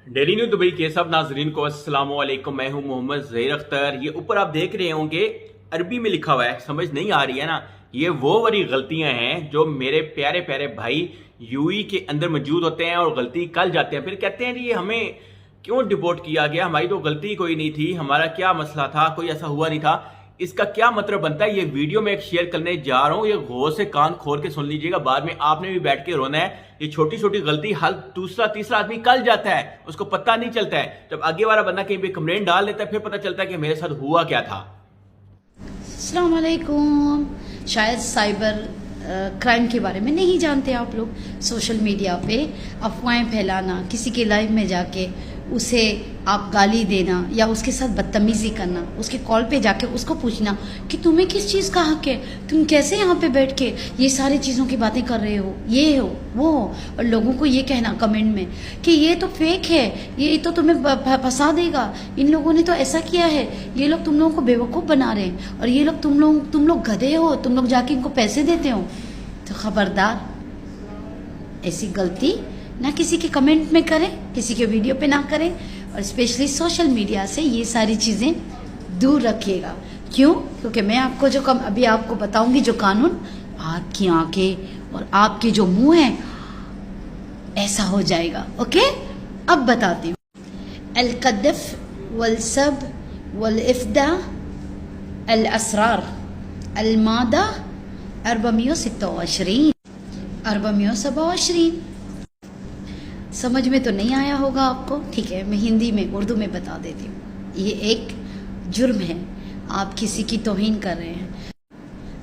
Daily news Dubai के सब नाजरीन को अस्सलाम वालेकुम। मैं हूं मोहम्मद ज़हीर अख्तर। ये ऊपर आप देख रहे होंगे अरबी में लिखा हुआ है, समझ नहीं आ रही है ना। ये वो वाली गलतियां हैं जो मेरे प्यारे प्यारे भाई यूई के अंदर मौजूद होते हैं और गलती कर जाते हैं, फिर कहते हैं जी हमें क्यों डिपोर्ट किया गया, हमारी तो गलती कोई नहीं थी, हमारा क्या मसला था, कोई ऐसा हुआ नहीं था। इसका क्या मतलब बनता है, ये वीडियो में एक शेयर करने जा रहा हूं, ये गौर से कान खोल के सुन लीजिएगा, बाद में आपने भी बैठ के रोना है। ये छोटी छोटी गलती हर दूसरा तीसरा आदमी कर जाता है, उसको पता नहीं चलता है। जब आगे वाला बंदा कहीं पे कंप्लेंट डाल लेता है फिर पता चलता है कि मेरे साथ हुआ क्या था। अस्सलाम वालेकुम। शायद साइबर क्राइम के बारे में नहीं जानते आप लोग। सोशल मीडिया पे अफवाहें फैलाना, किसी के लाइव में जाके उसे आप गाली देना या उसके साथ बदतमीजी करना, उसके कॉल पे जाके उसको पूछना कि तुम्हें किस चीज़ का हक है, तुम कैसे यहाँ पे बैठ के ये सारी चीज़ों की बातें कर रहे हो, ये हो वो हो, और लोगों को ये कहना कमेंट में कि ये तो फेक है, ये तो तुम्हें फंसा देगा, इन लोगों ने तो ऐसा किया है, ये लोग तुम लोगों को बेवकूफ़ बना रहे हैं, और ये लोग तुम लोग गधे हो, तुम लोग जाके इनको पैसे देते हो। तो खबरदार, ऐसी गलती ना किसी के कमेंट में करें, किसी के वीडियो पे ना करें, और स्पेशली सोशल मीडिया से ये सारी चीज़ें दूर रखिएगा। क्यों? क्योंकि मैं आपको अभी आपको बताऊंगी जो कानून, आपकी आंखें और आपके जो मुंह हैं ऐसा हो जाएगा। ओके, अब बताती हूँ। अल कदफ वल सब वल इफ्दा अल असरार अल मादा 426 427। समझ में तो नहीं आया होगा आपको, ठीक है, मैं हिंदी में उर्दू में बता देती हूँ। ये एक जुर्म है, आप किसी की तौहीन कर रहे हैं,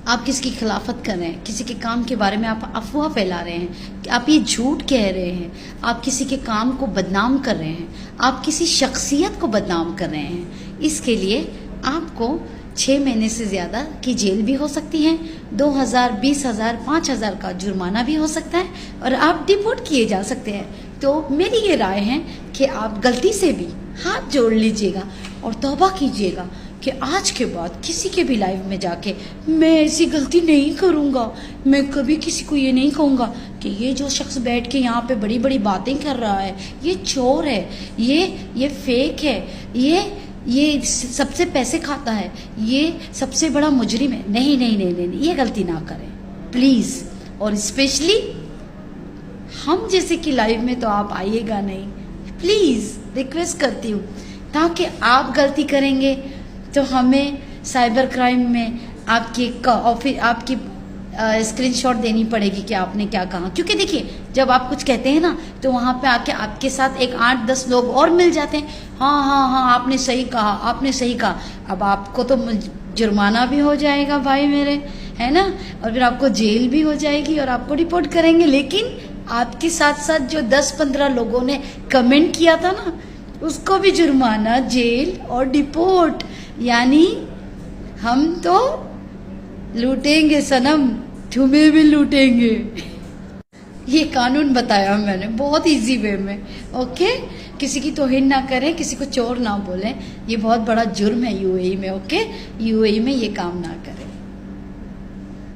आप किसी की खिलाफत कर रहे हैं, किसी के काम के बारे में आप अफवाह फैला रहे हैं, आप ये झूठ कह रहे हैं, आप किसी के काम को बदनाम कर रहे हैं, आप किसी शख्सियत को बदनाम कर रहे हैं। इसके लिए आपको 6 महीने से ज़्यादा की जेल भी हो सकती है, 2000, 20,000, 5,000 का जुर्माना भी हो सकता है, और आप डिपोर्ट किए जा सकते हैं। तो मेरी ये राय है कि आप गलती से भी हाथ जोड़ लीजिएगा और तौबा कीजिएगा कि आज के बाद किसी के भी लाइव में जाके मैं ऐसी गलती नहीं करूँगा, मैं कभी किसी को ये नहीं कहूँगा कि ये जो शख्स बैठ के यहाँ पे बड़ी बड़ी बातें कर रहा है ये चोर है, ये फेक है, ये सबसे पैसे खाता है, ये सबसे बड़ा मुजरिम है। नहीं नहीं नहीं नहीं, ये गलती ना करें प्लीज़। और स्पेशली हम जैसे कि लाइव में तो आप आइएगा नहीं, प्लीज़ रिक्वेस्ट करती हूँ, ताकि आप गलती करेंगे तो हमें साइबर क्राइम में आपकी स्क्रीनशॉट देनी पड़ेगी कि आपने क्या कहा। क्योंकि देखिए, जब आप कुछ कहते हैं ना तो वहाँ पे आके आपके साथ एक 8-10 लोग और मिल जाते हैं, हाँ हाँ हाँ आपने सही कहा, आपने सही कहा। अब आपको तो जुर्माना भी हो जाएगा भाई मेरे, है ना, और फिर आपको जेल भी हो जाएगी और आपको रिपोर्ट करेंगे। लेकिन आपके साथ साथ जो 10-15 लोगों ने कमेंट किया था ना, उसको भी जुर्माना, जेल और डिपोर्ट। यानी हम तो लूटेंगे सनम, तुम्हें भी लूटेंगे। ये कानून बताया मैंने बहुत इजी वे में। ओके, किसी की तौहीन ना करें, किसी को चोर ना बोलें, ये बहुत बड़ा जुर्म है यूएई में। ओके, यूएई में ये काम ना करें।